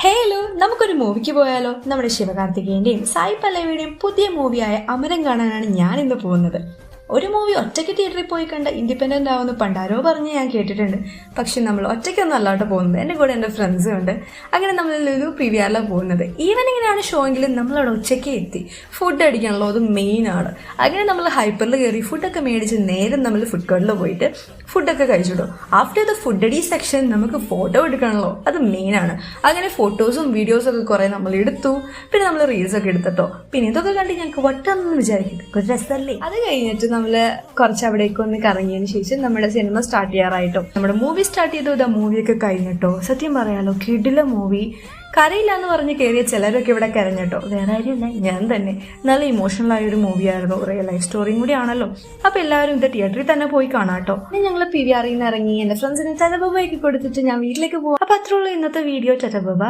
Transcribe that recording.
Hello, നമുക്കൊരു മൂവിക്ക് പോയാലോ? നമ്മുടെ ശിവകാർത്തികേയന്റെയും സായി പല്ലവിയുടെയും പുതിയ മൂവിയായ അമരം കാണാനാണ് ഞാൻ ഇന്ന് പോകുന്നത്. ഒരു മൂവി ഒറ്റയ്ക്ക് തിയേറ്ററിൽ പോയി കണ്ട ഇൻഡിപെൻഡന്റ് ആവുമെന്ന് പണ്ടാരോ പറഞ്ഞ് ഞാൻ കേട്ടിട്ടുണ്ട്. പക്ഷെ നമ്മൾ ഒറ്റയ്ക്കൊന്നും അല്ലാണ്ട് പോകുന്നത്, എൻ്റെ കൂടെ എൻ്റെ ഫ്രണ്ട്സും ഉണ്ട്. അങ്ങനെ നമ്മൾ ലുലു PVR പോകുന്നത്. ഈവനിങ്ങിനാണ് ഷോ എങ്കിലും നമ്മളവിടെ ഉച്ചയ്ക്ക് എത്തി. ഫുഡ് അടിക്കാണല്ലോ, അത് മെയിൻ ആണ്. അങ്ങനെ നമ്മൾ ഹൈപ്പറിൽ കയറി ഫുഡൊക്കെ മേടിച്ച് നേരെ നമ്മൾ ഫുഡ് കോർട്ടിൽ പോയിട്ട് ഫുഡൊക്കെ കഴിച്ചിട്ടു. ആഫ്റ്റർ ദ ഫുഡ് അടി സെക്ഷൻ നമുക്ക് ഫോട്ടോ എടുക്കണമല്ലോ, അത് മെയിൻ ആണ്. അങ്ങനെ ഫോട്ടോസും വീഡിയോസും ഒക്കെ കുറെ നമ്മൾ എടുത്തു. പിന്നെ നമ്മൾ റീൽസ് ഒക്കെ എടുത്തിട്ടോ. പിന്നെ ഇതൊക്കെ കണ്ട് ഞങ്ങൾക്ക് വട്ടമെന്ന് വിചാരിക്കും, ഒരു രസമല്ലേ. അത് കഴിഞ്ഞിട്ട് നമ്മള് കുറച്ച് അവിടേക്ക് ഒന്ന് കറങ്ങിയതിന് ശേഷം നമ്മുടെ സിനിമ സ്റ്റാർട്ട് ചെയ്യാറായിട്ടോ. നമ്മുടെ മൂവി സ്റ്റാർട്ട് ചെയ്തു. ഇതാ മൂവിയൊക്കെ കഴിഞ്ഞിട്ടോ. സത്യം പറയാലോ, കിടില മൂവി. കരയില്ല എന്ന് പറഞ്ഞ് കയറിയ ചിലരൊക്കെ ഇവിടെ കരഞ്ഞിട്ടോ. വേറെ ആരുമില്ല, ഞാൻ തന്നെ. നല്ല ഇമോഷണൽ ആയ ഒരു മൂവിയായിരുന്നു. റിയൽ ലൈഫ് സ്റ്റോറിയും കൂടി ആണല്ലോ. അപ്പൊ എല്ലാവരും ഇത് തിയേറ്ററിൽ തന്നെ പോയി കാണാട്ടോ. പിന്നെ ഞങ്ങൾ PVR ഇറങ്ങി എന്റെ ഫ്രണ്ട്സിന് ചതബബയ്ക്ക് കൊടുത്തിട്ട് ഞാൻ വീട്ടിലേക്ക് പോവാം. അപ്പൊ അത്രയുള്ള ഇന്നത്തെ വീഡിയോ. ചതബബ.